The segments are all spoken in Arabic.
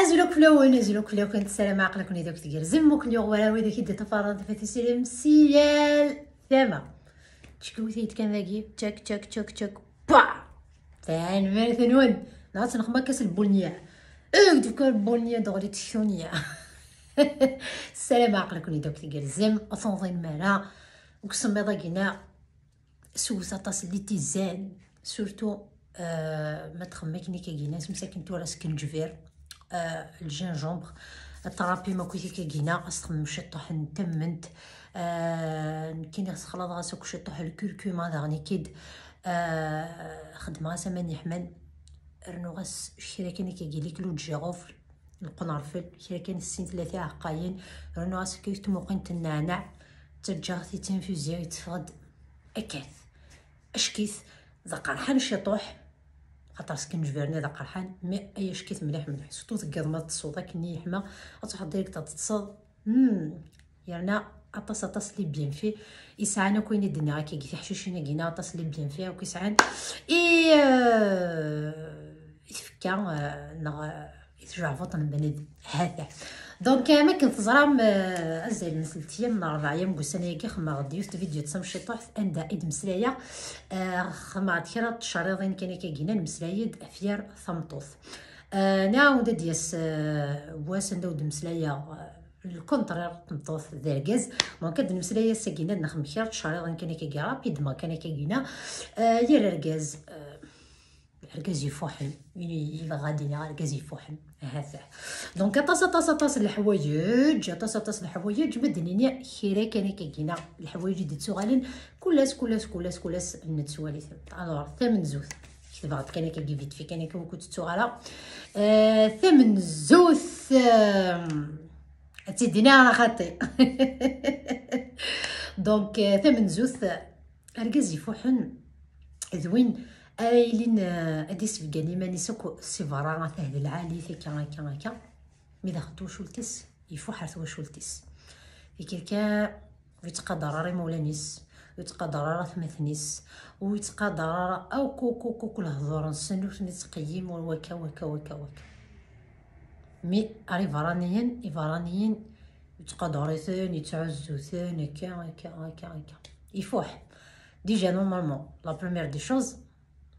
ازلوك فلون ازلوك فلون كنت سلام عقلك ندوك تقير زمك اليوم ولا ويدا كي ديت فرض فتسلم سيال ثما تشكوتيت كان ذاكي تشك تشك تشك تشك با فان مرثنون نعطي نخما كاس البولنيا تفكر البولنيا دغلي تشونيا السلام عقلك ندوك تقير زم اصنظين مالا وكسم ضاقينا سوسه طاس اللي تيزان سورتو ما تخمكني كايناس مساكن تو راسك نجفير الجينجومبر الطرابي ما كنتي كاينا اصلا مشطح نتمنت كاين خلاص راسك شطح الكركوما دغني كيد خدمه غاسا ماني حمل رنو غاس شرا كان كيجيليك لو جيغوفل القنرفل شرا كان السين 3 عقاين رنو غاس كيتموقين النعناع تجاغتي تنفوزيا يتفقد اكاث اشكيث ذا قرحان شطوح خاطر سكن جبرني ذا قرحان مي اي شكيث مليح مليح سطو تقاد ما تصودا كني يحما غتحط ديريك تتصد يعني اطاس لي بيان فيه يسعانا كوين الدنيا كي قيت حشوشينا كينا اطاس لي بيان فيه وكيسعان يتفكا نغ يتجع فطن بنادم هذا دونك ما كنت زرام ازاي المسلتيه من 4 ايام قسنا كي خما غدي يوست فيديو تسمشي طاح عند ايد مسلايه خما كرا الشريطين كان كاينه المسلايد افيار ثمطوث ناود دياس واس ندود مسلايه الكونترير تمطوث داركاز ممكن المسلايه ساكينه نخم خير الشريطين كان كايرا بيد ما كان كاينه يا الركاز الركاز يفوحن إلا غادي الركاز يفوحن هذا دونك طاس الحوايج طاس الحوايج مدنيني خيرا كان كاينه الحوايج دي تسوغالين كلاس نتسوالي الوغ ثمن زوث كتبغات كان كاين فيت في كان كنت تسوغالا ثمن زوث تيدينا انا خاطي دونك ثمن زوث الركاز يفوحن ذوين ايلين اديس في قالي ماني سوكو سيفرا تهد العالي هكا مي داخلتو شولتيس يفوح حرث شولتيس في كيكا يتقدر راه مولانيس يتقدر راه ثمثنيس ويتقدر راه او كوكو الهضور نسنو نتقيم وكا مي اري فرانيين يتقدر ثاني يتعزو ثاني هكا يفوح ديجا نورمالمون لا بروميير دي شوز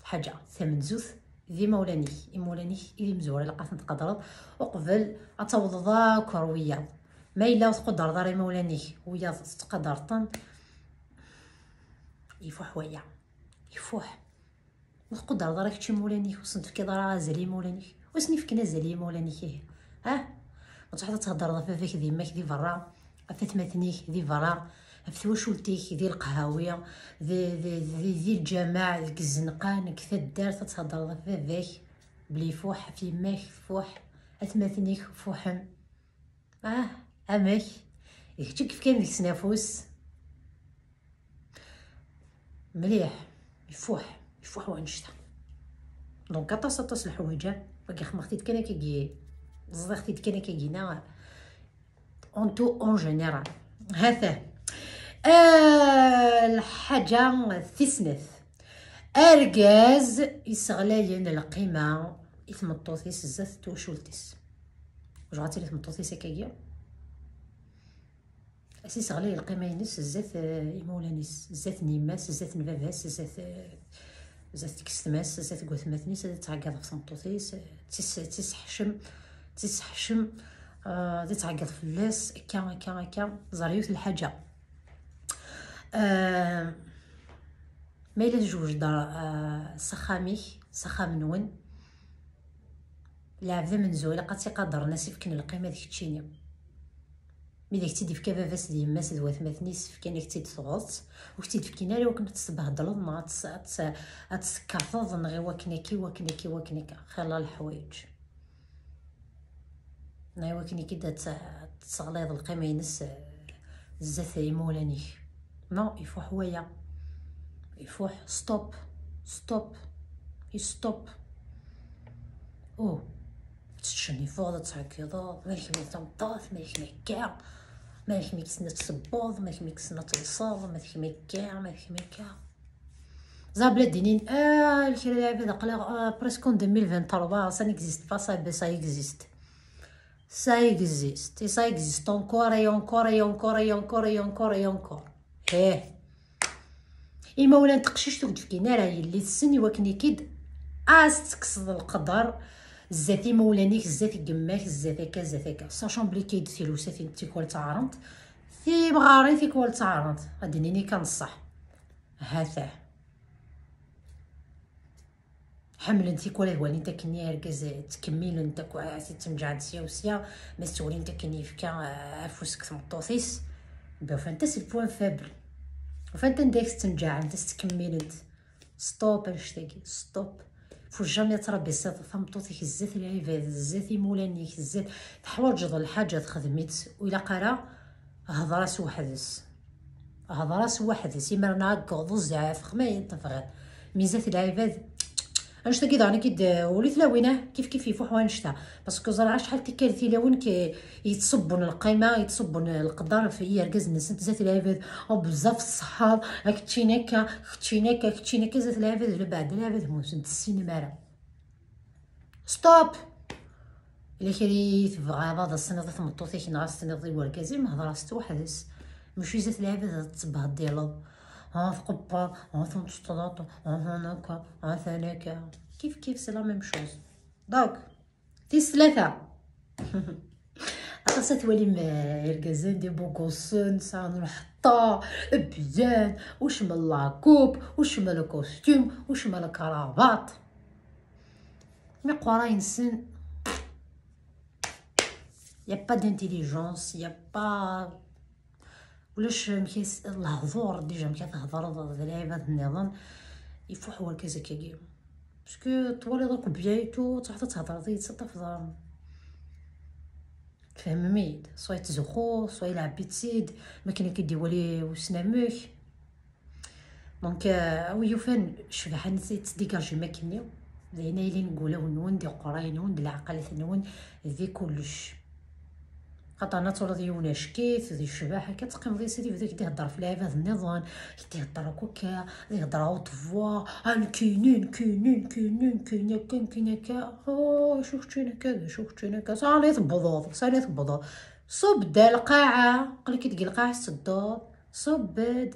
حاجه ثمن زوث ذي مولاني اللي مزوره لقات نتقدر وقبل اتوض كرويه ما الا تقدر داري مولاني ويا تقدر طن يفوح ويا يفوح تقدر دارك شي مولاني وصنت في دار زلي مولاني وسني فكنا زلي مولاني كيه وتحط تهضر فيك ديماك دي فرا فتماتنيك دي فرا فتوشولتيك ديال القهاويه ذي الجماع ديك الزنقان كثا الدار تتهضر فيك بلي فوح في ماك فوح اثماتنيك فوحم اماك يكتب كيف كان ديك السنافوس مليح يفوح وانشتا دونك طاس الحوايج باقي خمختيت كان كي زختيت كان كينا اون جينيرال هذا الحاجه الثسنث اركاز يسغلاين القيمه يثمطوثيس الزات توشولتيس وجعتي لي ثمطوثيس هكايا اسيس غلاي القيمه ينس الزات يمولانيس الزات نيماس الزات نفافاس الزات تكستماس الزات قوثماتنيس الزات تعقد في ثمطوثيس تسحشم دي تعقد في اللاس كا زريوت الحاجه ما إلا جوج دار سخام نون لعبة من زويلة قد تقدر ناس يفكن القيمة ديك تشيني مي ديك تيدي فكا فافاس ديال ماس دوات مثنيس فكان ديك تيد تغوص وكتيد فكينا لي وكنت تبهدلض ما تسكرطض نغي وكنيكي خلال الحوايج ناي وكنيكي دا تغليظ القيمة ينس الزات يمولاني نو يفوح ويا يفوح ستوب تشني فوضى تعكيضا مالك مي تمطاث مالك مي كاع مالك مي كسنا تصبوض مالك مي كسنا تصاض مالك مي كاع زابلا دينين الكرا لعبة دقلا بريسكون 2023 سا نيكزيست با سا اكزيست ça existe et ça existe encore et encore et encore et encore et encore et encore. إما ولا نتقشيش تفكينا راه اللي تسني وكني كيد تقصد القدر الزاتي مولانيك الزاتي قماك الزاتي كذا كذا ساشون بلي كيد فلوساتي تيكول تعرنت في مغاري تيكول تعرنت غاديني كنصح هذا حمل انت كل هو انت كني ركز تكمل انت كواسي تمجعد سيا ما تولي انت كني فكا افوسك تمطوسيس بو فانت سي بوين فابل وفانت نديك تنجع انت تكمل انت ستوب نشتاقي ستوب فو جامي تربي الزات ثمطوتيك الزات العباد الزات مولانيك الزات تحواج الحاجه تخدميت ولا قرا هضره وحدس هضره وحدس يمرنا كوضو زعاف خماي تفغل ميزات العباد انشتا كي داني كيد وليت لاوينه كيف يفوح وانشتا باسكو زرع شحال تكالتي لاون كي يتصبون القيمه يتصبون القدر في ركز الناس زات العباد او بزاف الصحاب كتشينكا زات العباد اللي بعد العباد موسم السينما راه ستوب الا كري تبغى هذا السنه تمطوطيك نهار السنه ديال وركازي ما هضرست وحدس ماشي زات العباد تصبح ديالو ثقبة ثمطسطلات هناك ثانيك كيف سي لا ميم شوز دونك تيس ثلاثة خاصها تولي مركزين دي بوكوسون صانو حطا بزان وشمل لاكوب وشمل الكوستيم وشمل الكرافات مي قراين سن يا با دانتيليجونس يا با ولاش مكيس الهضور ديجا مكي تهضر العباد النظام يفوح هو كذا كيجيو باسكو طوالي دوك بيايتو تحت تهضر دي تفضل فهميد صوي تزخو صوي يلعب بيتسيد ما كاين كيدي ولي وسنامك دونك ويو فين شبح نسيت ديكاجي ما كنيو زينا اللي نقولو نون دي قراين نون دي العقل نون ذي كلش خاطرنا تولد يونا شكيت ذي الشباحه كتقيم ذي سيدي بداك يهضر في العباد النظام يهضر هكاكا يهضر اوت فوا انا كاينين كا شفتينا كا صالي تبضوض صب دا القاعه قال كي تلقى القاعه تسدود صبد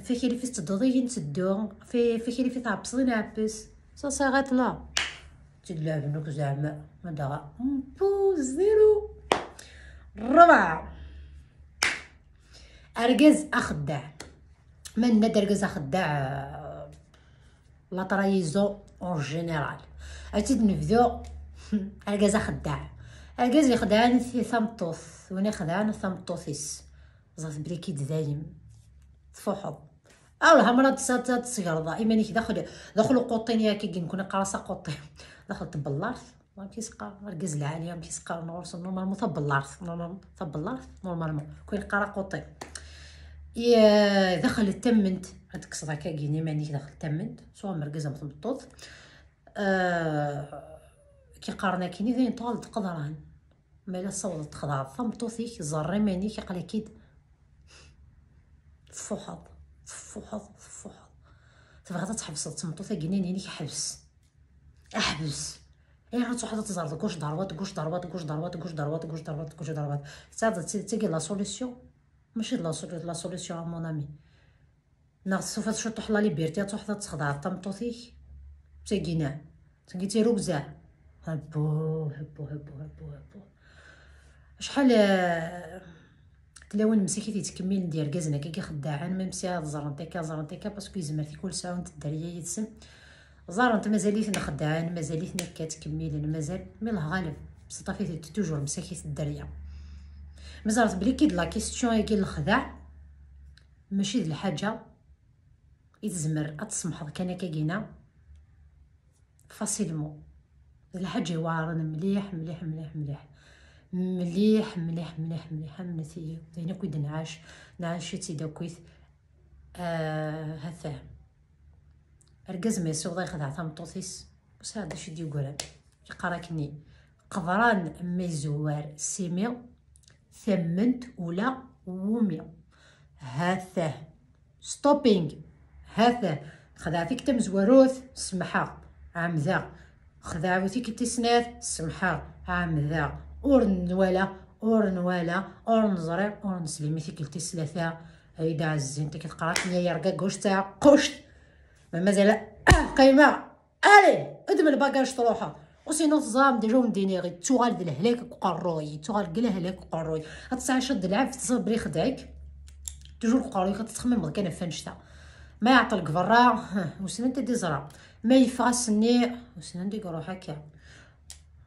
فيك اللي في تدضي نسدو فيك اللي في تعبسين عبس صاغات لا تلعب نوك زعما هذا بو زيرو الرابعة أرجز أخدع من ند أرجز أخدع لا ترايزو أون جينيرال أتيد نبدو أرجز أخدع أرجز يخدعني في ثمطوث وأنا خدعان ثمطوثيس زغت بريكيد دايم تفوحو أولا مرات تصغر دائما داخل قوطين ياكي نكون قراصة قوطين داخل تبلارث ما كيسقى ركز العاليه ما كيسقى نورس نورمالمون ثبلارث نورمالمون كاين قراقوطي دخل التمنت هذيك الصداكه كاينه ماني دخل التمنت سواء مركزه مثبطوط كي قارنا كاين ذين طال تقدران مالا صوت تخضع ثمطوثيك زري ماني كيقال اكيد فوحط تبغى تحبس تمطوثي كاينين يعني احبس غتروح تزرد كوش ضربات تيجي لا سوليسيون ماشي لا سوليسيون مون امي سوف تشطح لا ليبرتي تروح تخضع طمطوثيك تيجينا تيجي ركزه هبو شحال تلاون مسكيتي تكمل ندير كازنا كي خداعان ميمسي زرنتيكا باسكو يزمر كل ساعه نتا الدريه يتسم زارنت مازاليت نخدعان مازاليت كتكمل مازال مي الغالب صافي توجور مساكيت الدريه مازالت بلي كي لا كيستيون كي الخداع ماشي د الحاجه يتزمر تسمح كان كاينه فاسيلمون الحاجه وارن مليح منتي زين كيد نعاش تيدا كويت هذا ركز ما يسوغ يخدع ثمطوثيس بس هذا شي ديال قران يقراكني قبران ميزوار سيمي ثمنت ولا ومي هذا ستوبينغ هذا خدعتك تمزوروث سمحا عام ذا خدعوتك تسنات سمحا عام ذا اور نوالا اور نوالا اور نزري اور نسلمي ثقلتي الثلاثه هيدا عزين انت كتقرا ليا يا ركا كوش تاع قشت مازال قيمه الي ادم الباكاج طروحه وسينو تزام ديجا وندينيغي توغال د الهلاك وقروي توغال كلا هلاك وقروي هتصاي شد العاب تصبري خدعك توجور قروي كتخمم كان فنشتا ما يعطي الكبرا وسنان تدي زرا ما يفاسني وسنان ديك روح هكا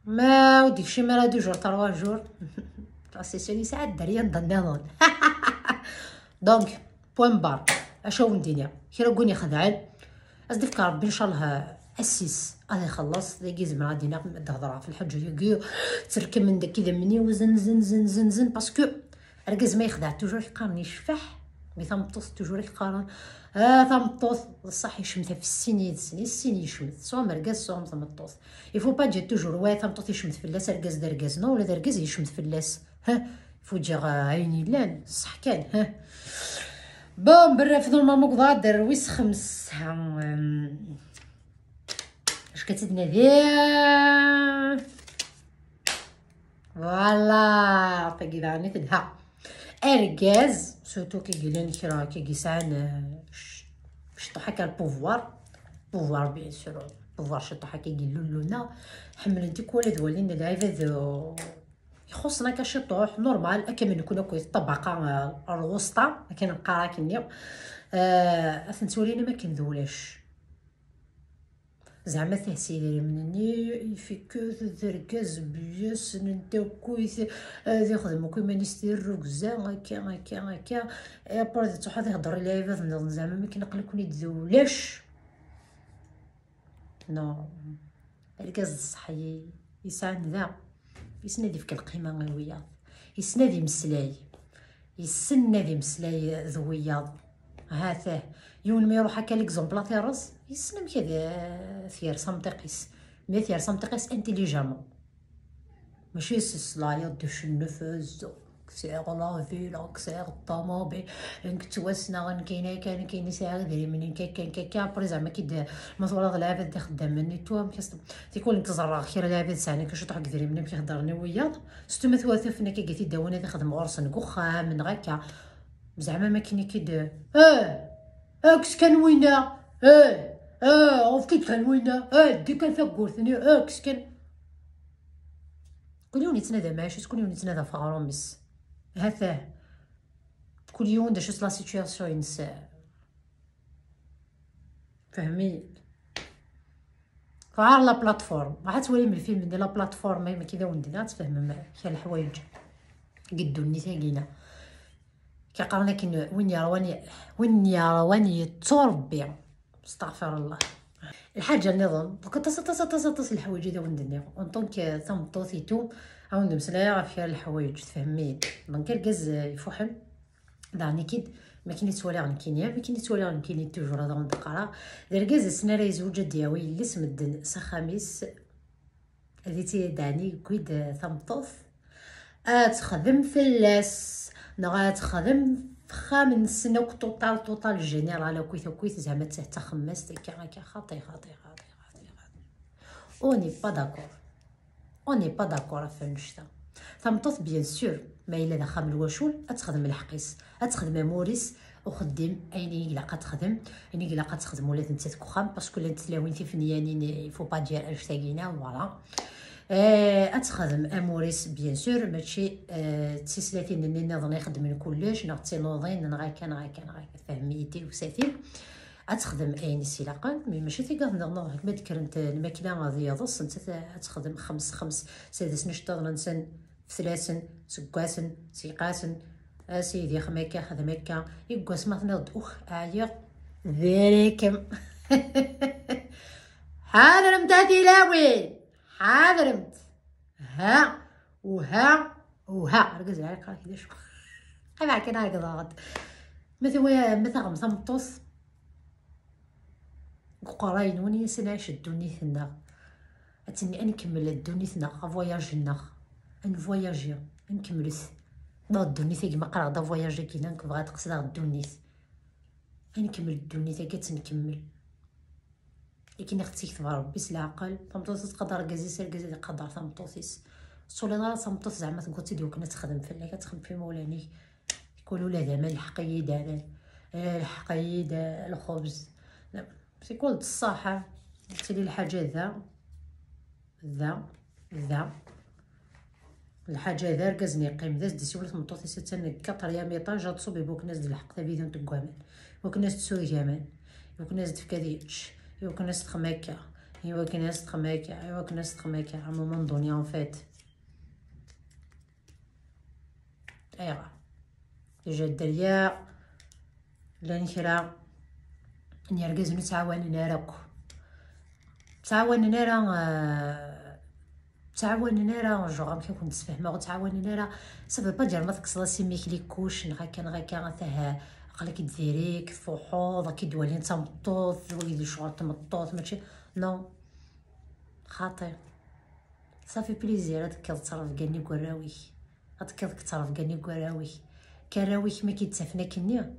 ما وديك شي مرا 2 جور 3 جور راسي سوني ساعات دريا نضن دونك بوين بار اشو ندير كي راه خدعان أصدق ربي إن شاء الله أسيس أنا يخلص داكي زعما غادي نهضر في الحج ياكي تركب من داك كذا مني وزن زن زن زن زن باسكو ركز ما يخدع توجور يقارن يشفح مي ثمطوس توجور يقارن ثمطوس صح يشمتها في السن يشمت سوا مركز سوا ثمطوس يفو با تجي توجور واي ثمطوس يشمت في اللاس ركز دركزنا ولا دركز يشمت في اللاس يفو تجي عيني لان صح كان بون بالرفض الماموك ضادر ويس 5 اش كتنادي فوالا طيقي داني تدها اركاز سورتو كيقولن كرا كيسعان شطح هكا البوفوار بيان سور بوفوار شطح كيقولوا لنا حمل انت ولد ولينا العباد يخصنا كشطوح نورمال اكا من نكونو كويس الطبقه الوسطى كاين نقرا كني اثنتولينا ما كنذولاش زعما تحسيلي مني يفيك تركز بيس نتا كويس يخدمو كيما نستير ركزا هكا ابار تحط يهضر لي عباد زعما ما كنقلك نتذولاش نو الكاز الصحي يسعد ذا يسنادي فيك القيمه غيوياض يسنادي مسلاي يسنادي مسلاي ذوياض هاثاه يون ما يروح هكا ليكزومبل تيرز يسنم كذا ثير سمتقيس مي ثير سمتقيس انتيليجامون ماشي سلايا دوش النفس كسير لا فيلا كسير الطوموبيل نكتوسنا كاين ساعه دري منين كان بري زعما كي مثلا العباد اللي خدام مني توام تيكون تزرع خير العباد ساعه كنشطح كدري منين كيهضرني وياه ستو مثواثفنا كي قلتي داونا تخدم غرسن كوخا من غاكا زعما ما كاين كي كس كان وينا وفكيت كان وينا دي كان ثقورتني كس كان كل يوم يتنادى معاش كل يوم يتنادى فغرامس هذا كل يوم داش لا سيتوياسيون ينسى فهمي فعار لا بلاتفورم راح تولي من الفيلم ديال لا بلاتفورم ما كذا وندير تفهم معايا الحوايج قدو نيتاكينا كيقرنا كاين وين يرواني تربي استغفر الله الحاجه النظام تص الحوايج اذا وندير اون طونك ثمطوثيتو او نمسلايا فيها الحوايج تفهمي دونك الكاز يفوحل داني كيد ما كاين يتولي عن كينيا ما كاين يتولي عن كيني توجور هذا ندقرا الكاز السنه راه يزوج دياوي اللي سمدن خميس اللي تيداني كويد ثمطوث تخدم في اللاس نغا تخدم من سنة توطال جينيرال كويث زعما حتى خماس هكا خاطي اوني با داكور فنشتا ثمطوط بيان سور ما الا دخل الوشول تخدم الحقيس تخدم موريس وخدم ايني الا قتخدم ايني الا قتخدم ولا انت تكوخام باسكو لا تلاوينتي فنيانين فو با دير اشتاقينا فوالا اتخدم اموريس بيان سور ماشي تسلاتين اني نظن يخدم كلش نغتي نوضين نغاكا فهميتي وساتي اتخدم اين سلاقا مي ماشي تيقاد نظن ما ذكرت الماكله غادي يضص انت تخدم خمس سادس نشطه نسن ثلاثن سكاسن سيقاسن سيدي خماكا خدماكا يقاس ما تنض عايق ذلكم حاضر متاتي لاوي حاضرمت ها وها ركز على قال كذا شو انا كان هكذا ضغط مثلا غمصمطوس قراين وني سنعيش الدنيا ثنا اتني نكمل الدنيا ثنا فواياجنا نفواياجي نكملت ضا الدنيا ثقي ما قرا ضا فواياجي كينا كبغا تقصد الدنيا نكمل الدنيا ثقي تنكمل لكن اختي كتب ربي سلا عقل ثمطوسيس قدر كازيس الكازي قدر ثمطوسيس السوليدار تمطط زعما تقول تيدي وكنا تخدم في اللي كتخدم في مولاني يقولوا لا زعما الحقيد على الحقيد الخبز لا سي كل الصحه قلت لي الحاجه ذا الحاجه ذا ركزني قيم ذا ديسي ولا تمطوطي ستة كطر يا ميطا جا تصوبي بوك ناس ديال الحق تبيدون تقوامن بوك ناس تسوي جمان بوك ناس تفكاديتش بوك ناس تخماكا ايوا كناس تخماكا ايوا كناس تخماكا ا مومون دوني اون فيت ايوا جا دريا لا نكرا نركز نتعاون نراك تعاوننا راه جو غام كنت نتفاهموا تعاوننا راه صافي با دير ما تكسلا سيميك لي كوش غا تاع عقلك ديريك فحوض كيدوالي نتا مطوط ويدي شغل تمطوط ماشي نو خاطر صافي بليزير هذاك كتصرف كاني كراوي هذاك كتصرف كاني كراوي كراوي ما كيتسافنا كنيا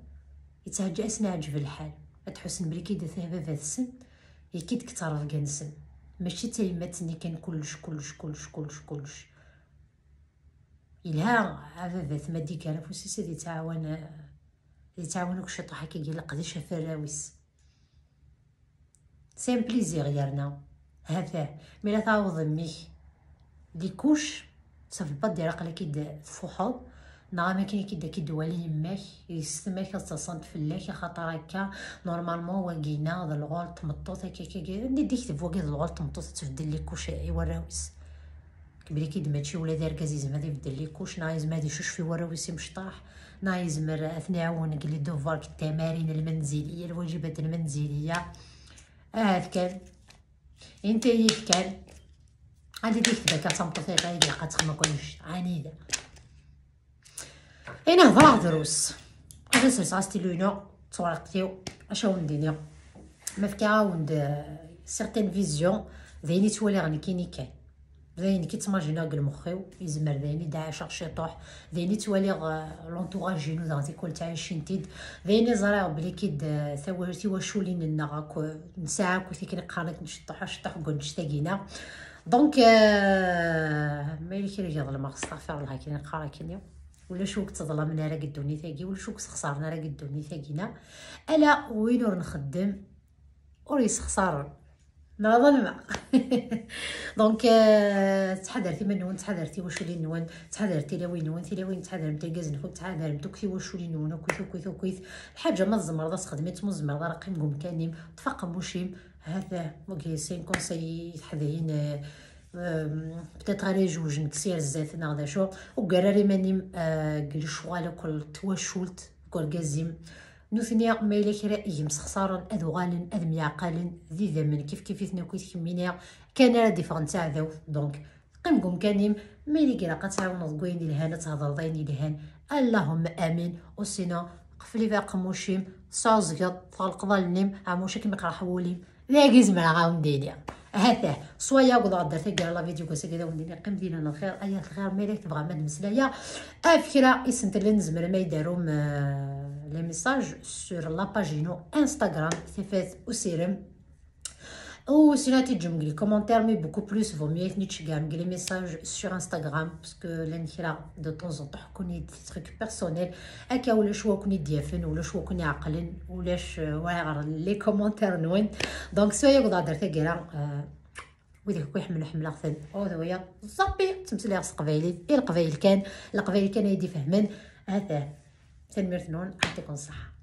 يتهجى اسنا عجب الحال تحسن بلي كيدا فيه بابا السن يكيد كتصرف كنسن ماشي تيماتني كان كلش إلها عفافات ما ديك انا فوسيسي دي تعاونوك شي طاحه كيقول لك قداش فراويس سي بليزير غيرنا هذا ملا تعوض مي دي كوش صافي با دير عقلك كيد فحوض نهار ما كاين كيدوالي يماك يستماك تصنت فلاك خاطر هكا نورمالمون واقينا هذا الغول تمطوط هكا ديك تفوقي الغول تمطوط تبدل لي كوش وراويس كبري كيد ماشي ولا دار كازيز ما يبدل لي كوش نايز ما ديشوش في وراويس مشطاح نايز مر اثناء عون قلي دوفارك التمارين المنزليه الواجبات المنزليه كان انت كان عندي ديك تبقى تمطوط غير قاتخما كلش عنيده انا هضر دروس انا سلسعستي لونو تورقتيو اشاو ندينيو ما فكا وند سيرتين فيزيون ذيني تولي غني كيني كان ذيني كي تماجينا المخيو يزمر ذيني دا شارشي طوح ذيني تولي لونطوراج جينو دغتي كل تاع شينتيد ذيني زرا بلي كيد ثوارتي وشولين النغاكو نساعه كنتي كنقارنك نشطح كون نشتاقينا دونك مالي كي يظلم استغفر الله كي نقرا كينيو ولا شوك تظلمنا راه قدوني ثاقي ولا شوك خسرنا راه قدوني ثاقينا الا وينو نخدم وريس خسارون لا ظلمه دونك تحضرتي من نون تحضرتي واش اللي نون تحضرتي لا وين نون لا وين تحضر نتا كاز نفوك تحضر نتو كي واش اللي نون كويث الحاجه ما الزمر داس خدمت مزمر راه قيمكم كانيم تفقم وشيم هذا وكي سين كونساي تحضرين بتات غير جوج نكسير الزيت هذا شو وقراري ماني قل شوال كل توشولت كل قازيم نوثنيا مايلك رأي مسخسارا اذو غالن اذ ميعقالن ذي ذمن كيف ثنا كويس كمينيا كان راه ديفرنت تاع ذو دونك قيمكم كانيم مايلك راه قتعاون ضكوين الهانه تهضر ضين الهان اللهم امين وسينا قفلي فيها قموشيم صازقط فالقضا النيم عموشك مقرا حوليم لا كيزمر عاون دينيا هذا سوايا وضع درتي كاع لا فيديو كاس كذا وندير قيم دينا الخير ايات الخير مالك تبغى ماد مسلايه افكره اسنت اللي نزمر ما يداروم لي ميساج سور لا باجينو انستغرام ثفات وسيرم ou sinon tu me dis commentaire mais beaucoup plus vaut mieux que tu me les messages sur Instagram parce que l'enchira de temps en temps connaît des trucs personnels aka ولا شو كوني ديافن ولا شو كوني عقلن ولاش واعر لي كومونتير نوين دونك سويا قد درت كرا وديك كوي حمل حمله خفن او هويا صافي تمثل راسك قبايلي القبايل كان يدي فهمن هذا تنمرثنون يعطيكم الصحه.